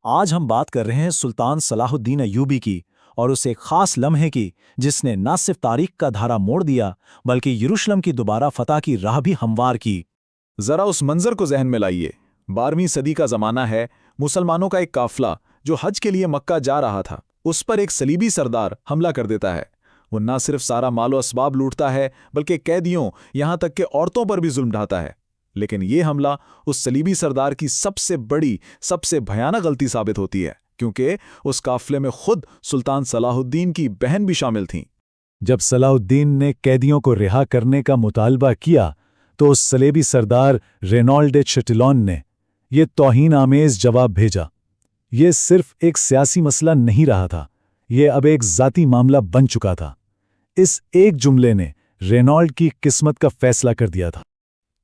آج ہم بات کر رہے ہیں سلطان صلاح الدین ایوبی کی اور اس ایک خاص لمحے کی جس نے نہ صرف تاریخ کا دھارا موڑ دیا بلکہ یروشلم کی دوبارہ فتح کی راہ بھی ہموار کی۔ ذرا اس منظر کو ذہن میں لائیے۔ 12ویں صدی کا زمانہ ہے، مسلمانوں کا ایک قافلہ جو حج کے لیے مکہ جا رہا تھا، اس پر ایک صلیبی سردار حملہ کر دیتا ہے۔ وہ نہ صرف سارا مال و اسباب لوٹتا ہے بلکہ قیدیوں یہاں تک کہ عورتوں پر بھی ظلم ڈھاتا ہے۔ لیکن یہ حملہ اس صلیبی سردار کی سب سے بڑی، سب سے بھیانک غلطی ثابت ہوتی ہے، کیونکہ اس قافلے میں خود سلطان صلاح الدین کی بہن بھی شامل تھیں۔ جب صلاح الدین نے قیدیوں کو رہا کرنے کا مطالبہ کیا تو اس صلیبی سردار رینالڈ چٹیلون نے یہ توہین آمیز جواب بھیجا۔ یہ صرف ایک سیاسی مسئلہ نہیں رہا تھا، یہ اب ایک ذاتی معاملہ بن چکا تھا۔ اس ایک جملے نے رینالڈ کی قسمت کا فیصلہ کر دیا تھا۔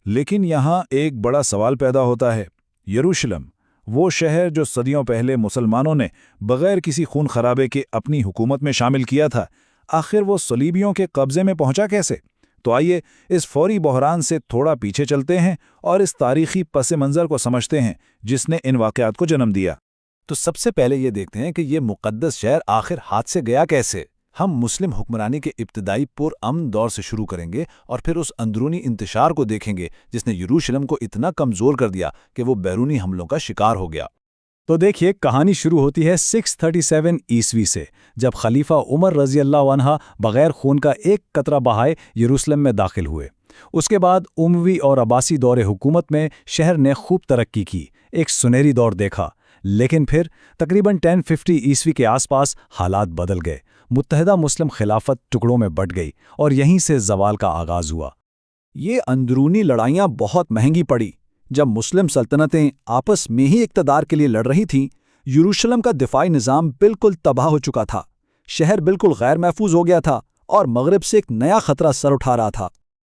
لیکن یہاں ایک بڑا سوال پیدا ہوتا ہے۔ یروشلم، وہ شہر جو صدیوں پہلے مسلمانوں نے بغیر کسی خون خرابے کے اپنی حکومت میں شامل کیا تھا، آخر وہ صلیبیوں کے قبضے میں پہنچا کیسے؟ تو آئیے اس فوری بحران سے تھوڑا پیچھے چلتے ہیں اور اس تاریخی پس منظر کو سمجھتے ہیں جس نے ان واقعات کو جنم دیا۔ تو سب سے پہلے یہ دیکھتے ہیں کہ یہ مقدس شہر آخر ہاتھ سے گیا کیسے۔ ہم مسلم حکمرانی کے ابتدائی پرامن دور سے شروع کریں گے اور پھر اس اندرونی انتشار کو دیکھیں گے جس نے یروشلم کو اتنا کمزور کر دیا کہ وہ بیرونی حملوں کا شکار ہو گیا۔ تو دیکھیے، کہانی شروع ہوتی ہے 637 عیسوی سے، جب خلیفہ عمر رضی اللہ عنہ بغیر خون کا ایک قطرہ بہائے یروشلم میں داخل ہوئے۔ اس کے بعد اموی اور عباسی دور حکومت میں شہر نے خوب ترقی کی، ایک سنہری دور دیکھا۔ لیکن پھر تقریباً 1050 عیسوی کے آس پاس حالات بدل گئے۔ متحدہ مسلم خلافت ٹکڑوں میں بٹ گئی اور یہیں سے زوال کا آغاز ہوا۔ یہ اندرونی لڑائیاں بہت مہنگی پڑی۔ جب مسلم سلطنتیں آپس میں ہی اقتدار کے لیے لڑ رہی تھیں، یروشلم کا دفاعی نظام بالکل تباہ ہو چکا تھا۔ شہر بالکل غیر محفوظ ہو گیا تھا اور مغرب سے ایک نیا خطرہ سر اٹھا رہا تھا۔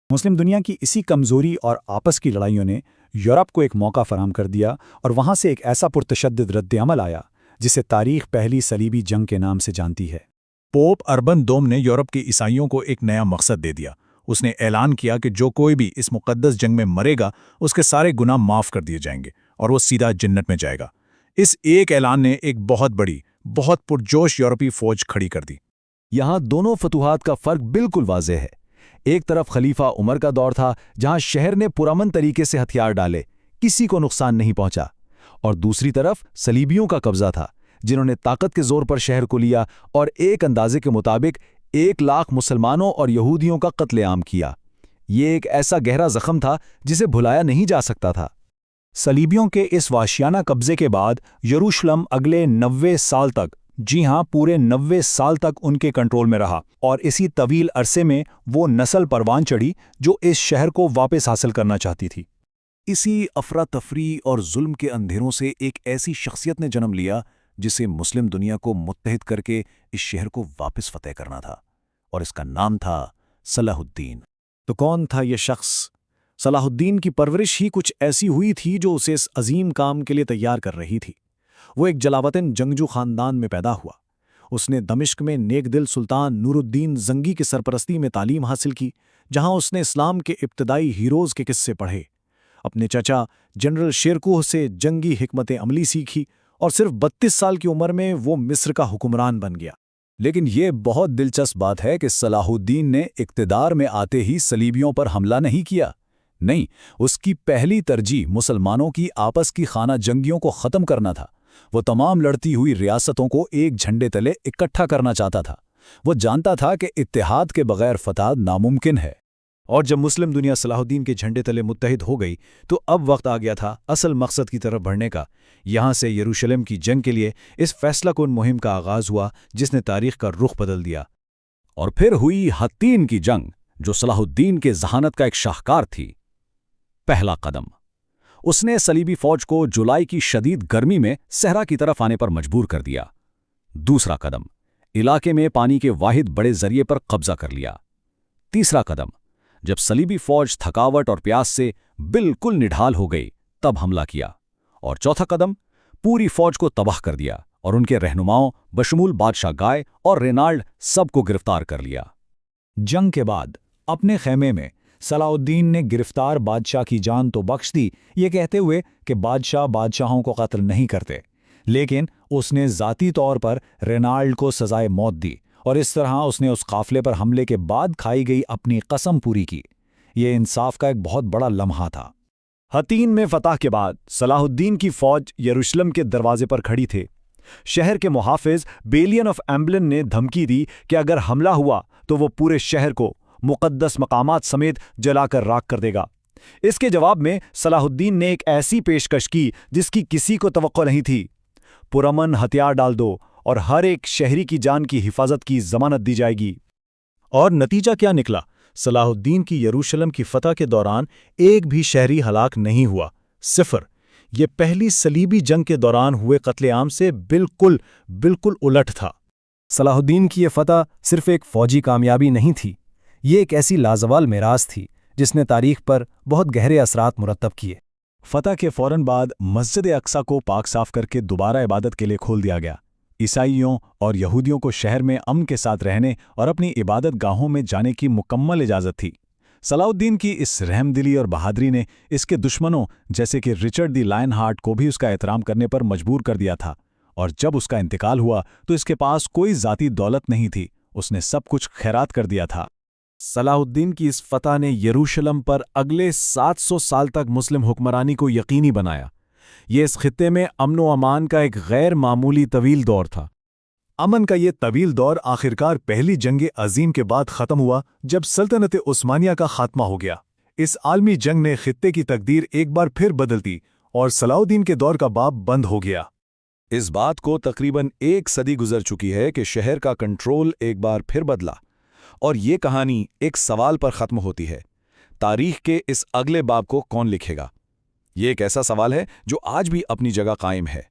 مسلم دنیا کی اسی کمزوری اور آپس کی لڑائیوں نے یورپ کو ایک موقع فراہم کر دیا اور وہاں سے ایک ایسا پرتشدد رد عمل آیا جسے تاریخ پہلی صلیبی جنگ کے نام سے جانتی ہے۔ پوپ اربن دوم نے یورپ کے عیسائیوں کو ایک نیا مقصد دے دیا۔ اس نے اعلان کیا کہ جو کوئی بھی اس مقدس جنگ میں مرے گا اس کے سارے گناہ معاف کر دیے جائیں گے اور وہ سیدھا جنت میں جائے گا۔ اس ایک اعلان نے ایک بہت بڑی، بہت پرجوش یورپی فوج کھڑی کر دی۔ یہاں دونوں فتوحات کا فرق بالکل واضح ہے۔ ایک طرف خلیفہ عمر کا دور تھا جہاں شہر نے پرامن طریقے سے ہتھیار ڈالے، کسی کو نقصان نہیں پہنچا، اور دوسری طرف صلیبیوں کا قبضہ تھا جنہوں نے طاقت کے زور پر شہر کو لیا اور ایک اندازے کے مطابق 1,00,000 مسلمانوں اور یہودیوں کا قتل عام کیا۔ یہ ایک ایسا گہرا زخم تھا جسے بھلایا نہیں جا سکتا تھا۔ صلیبیوں کے اس وحشیانہ قبضے کے بعد یروشلم اگلے 90 سال تک، جی ہاں پورے 90 سال تک ان کے کنٹرول میں رہا، اور اسی طویل عرصے میں وہ نسل پروان چڑھی جو اس شہر کو واپس حاصل کرنا چاہتی تھی۔ اسی افراتفری اور ظلم کے اندھیروں سے ایک ایسی شخصیت نے جنم لیا جسے مسلم دنیا کو متحد کر کے اس شہر کو واپس فتح کرنا تھا، اور اس کا نام تھا صلاح الدین۔ تو کون تھا یہ شخص؟ صلاح الدین کی پرورش ہی کچھ ایسی ہوئی تھی جو اسے اس عظیم کام کے لیے تیار کر رہی تھی۔ وہ ایک جلاوطن جنگجو خاندان میں پیدا ہوا۔ اس نے دمشق میں نیک دل سلطان نور الدین زنگی کی سرپرستی میں تعلیم حاصل کی، جہاں اس نے اسلام کے ابتدائی ہیروز کے قصے پڑھے۔ اپنے چچا جنرل شیرکوہ سے جنگی حکمت عملی سیکھی اور صرف 32 سال کی عمر میں وہ مصر کا حکمران بن گیا۔ لیکن یہ بہت دلچسپ بات ہے کہ صلاح الدین نے اقتدار میں آتے ہی صلیبیوں پر حملہ نہیں کیا۔ نہیں، اس کی پہلی ترجیح مسلمانوں کی آپس کی خانہ جنگیوں کو ختم کرنا تھا۔ وہ تمام لڑتی ہوئی ریاستوں کو ایک جھنڈے تلے اکٹھا کرنا چاہتا تھا۔ وہ جانتا تھا کہ اتحاد کے بغیر فتح ناممکن ہے۔ اور جب مسلم دنیا صلاح الدین کے جھنڈے تلے متحد ہو گئی تو اب وقت آ گیا تھا اصل مقصد کی طرف بڑھنے کا۔ یہاں سے یروشلم کی جنگ کے لیے اس فیصلہ کن مہم کا آغاز ہوا جس نے تاریخ کا رخ بدل دیا۔ اور پھر ہوئی حطین کی جنگ جو صلاح الدین کے ذہانت کا ایک شاہکار تھی۔ پہلا قدم، اس نے صلیبی فوج کو جولائی کی شدید گرمی میں صحرا کی طرف آنے پر مجبور کر دیا۔ دوسرا قدم، علاقے میں پانی کے واحد بڑے ذریعے پر قبضہ کر لیا۔ تیسرا قدم، جب صلیبی فوج تھکاوٹ اور پیاس سے بالکل نڈھال ہو گئی تب حملہ کیا۔ اور چوتھا قدم، پوری فوج کو تباہ کر دیا اور ان کے رہنماؤں بشمول بادشاہ گائے اور رینالڈ سب کو گرفتار کر لیا۔ جنگ کے بعد اپنے خیمے میں صلاح الدین نے گرفتار بادشاہ کی جان تو بخش دی، یہ کہتے ہوئے کہ بادشاہ بادشاہوں کو قتل نہیں کرتے۔ لیکن اس نے ذاتی طور پر رینالڈ کو سزائے موت دی اور اس طرح اس نے اس قافلے پر حملے کے بعد کھائی گئی اپنی قسم پوری کی۔ یہ انصاف کا ایک بہت بڑا لمحہ تھا۔ حطین میں فتح کے بعد صلاح الدین کی فوج یروشلم کے دروازے پر کھڑی تھی۔ شہر کے محافظ بیلین آف ایمبلن نے دھمکی دی کہ اگر حملہ ہوا تو وہ پورے شہر کو مقدس مقامات سمیت جلا کر راکھ کر دے گا۔ اس کے جواب میں صلاح الدین نے ایک ایسی پیشکش کی جس کی کسی کو توقع نہیں تھی۔ پرامن ہتھیار ڈال دو اور ہر ایک شہری کی جان کی حفاظت کی ضمانت دی جائے گی۔ اور نتیجہ کیا نکلا؟ صلاح الدین کی یروشلم کی فتح کے دوران ایک بھی شہری ہلاک نہیں ہوا، صفر۔ یہ پہلی صلیبی جنگ کے دوران ہوئے قتل عام سے بالکل الٹ تھا۔ صلاح الدین کی یہ فتح صرف ایک فوجی کامیابی نہیں تھی، یہ ایک ایسی لازوال میراث تھی جس نے تاریخ پر بہت گہرے اثرات مرتب کیے۔ فتح کے فوراً بعد مسجد اقصیٰ کو پاک صاف کر کے دوبارہ عبادت کے لیے کھول دیا گیا۔ عیسائیوں اور یہودیوں کو شہر میں امن کے ساتھ رہنے اور اپنی عبادت گاہوں میں جانے کی مکمل اجازت تھی۔ صلاح الدین کی اس رحم دلی اور بہادری نے اس کے دشمنوں جیسے کہ رچرڈ دی لائن ہارٹ کو بھی اس کا احترام کرنے پر مجبور کر دیا تھا، اور جب اس کا انتقال ہوا تو اس کے پاس کوئی ذاتی دولت نہیں تھی، اس نے سب کچھ خیرات کر دیا تھا۔ صلاح الدین کی اس فتح نے یروشلم پر اگلے 700 سال تک مسلم حکمرانی کو یقینی بنایا۔ یہ اس خطے میں امن و امان کا ایک غیر معمولی طویل دور تھا۔ امن کا یہ طویل دور آخرکار پہلی جنگ عظیم کے بعد ختم ہوا جب سلطنت عثمانیہ کا خاتمہ ہو گیا۔ اس عالمی جنگ نے خطے کی تقدیر ایک بار پھر بدل دی اور صلاح الدین کے دور کا باب بند ہو گیا۔ اس بات کو تقریباً 1 صدی گزر چکی ہے کہ شہر کا کنٹرول ایک بار پھر بدلا، اور یہ کہانی ایک سوال پر ختم ہوتی ہے: تاریخ کے اس اگلے باب کو کون لکھے گا؟ یہ ایک ایسا سوال ہے جو آج بھی اپنی جگہ قائم ہے۔